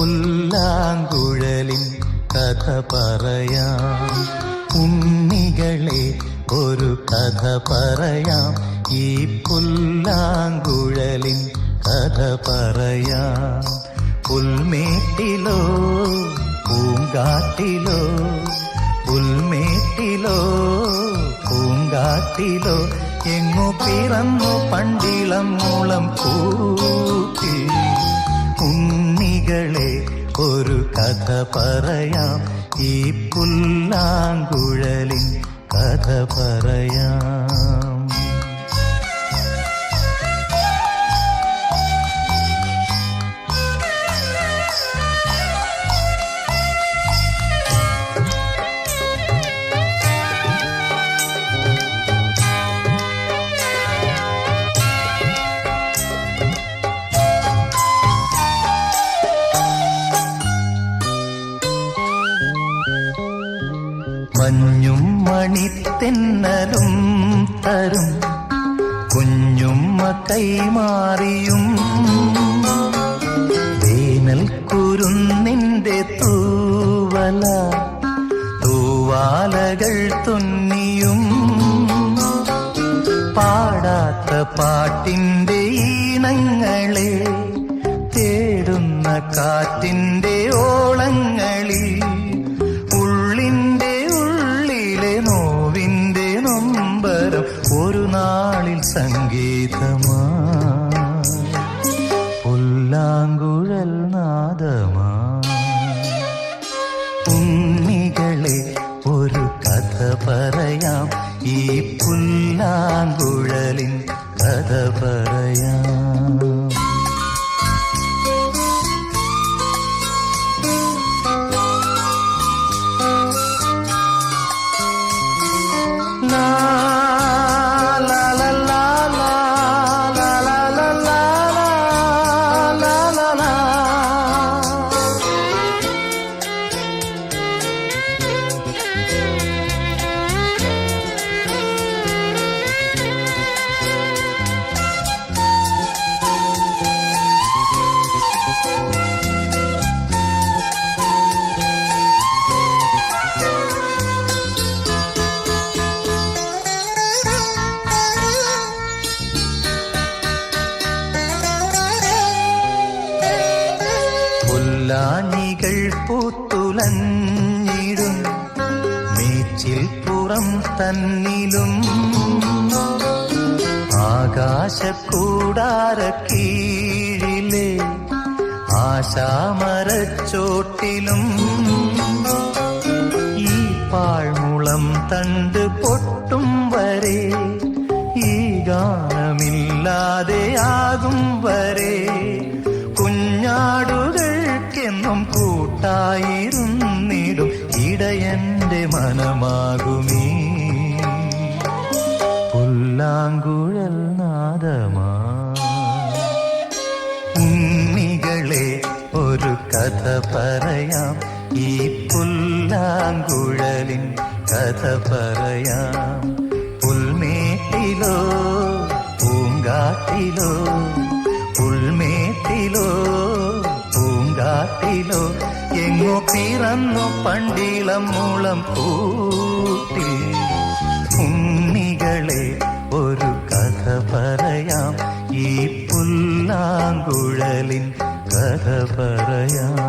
പുല്ലാങ്കുഴലിൻ കഥ പറയാം. ഉണ്ണികളെ ഒരു കഥ പറയാം. ഈ പുല്ലാങ്കുഴലിൻ കഥ പറയാം. പുൽമേട്ടിലോ പൂങ്കാട്ടിലോ, പുൽമേട്ടിലോ പൂങ്കാട്ടിലോ, എങ്ങു പിറന്നു പണ്ടിളം മൂളം കൂട്ടി. ഉണ്ണികളെ ഒരു കഥ പറയാം. ഈ പുല്ലാങ്കുഴലിൻ കഥ പറയാം. മഞ്ഞും മണിത്തെന്നലും തരും കുഞ്ഞുമ്മ കൈമാറിയും, വേനൽ കുരുന്നിന്റെ തൂവല തൂവാലകൾ തുന്നിയും, പാടാത്ത പാട്ടിന്റെ ഈണങ്ങളെ തേടുന്ന കാറ്റിന്റെ ഓളങ്ങളിൽ, നോവിന്റെ നൊമ്പരം ഒരു നാളിൽ സംഗീതമാ, പുല്ലാങ്കുഴൽ നാദമാ. ഉണ്ണികളെ ഒരു കഥ പറയാം. ഈ പുല്ലാങ്കുഴലിൻ കഥ പറയാം. പുല്ലാനികൾ പൂത്തുലഞ്ഞിടും മേച്ചിൽ പുറം തന്നിലും, ആകാശക്കൂടാരക്കീഴിലെ ആശാമരച്ചോട്ടിലും, ഈ പാഴ്മുളം തണ്ട് പൊട്ടും വരെ, ഈ ഗാനമില്ലാതെയാകും വരെ, കുഞ്ഞാടുകൾക്കെന്നും കൂട്ടായിരുന്നിടും ഇടയന്റെ മനമാകുമീ പുല്ലാങ്കുഴൽ നാദമാ. ഉണ്ണികളെ ഒരു കഥ പറയാം. ഈ പുല്ലാങ്കുഴലിൻ കഥ പറയാം. പുൽമേട്ടിലോ പൂങ്കാട്ടിലോ, പുൽമേട്ടിലോ പൂങ്കാട്ടിലോ, എങ്ങോ പിറന്നു പണ്ടിളം മൂളം കൂട്ടി. ഉണ്ണികളെ ഒരു കഥ പറയാം. ഈ പുല്ലാങ്കുഴലിൻ കഥ പറയാം.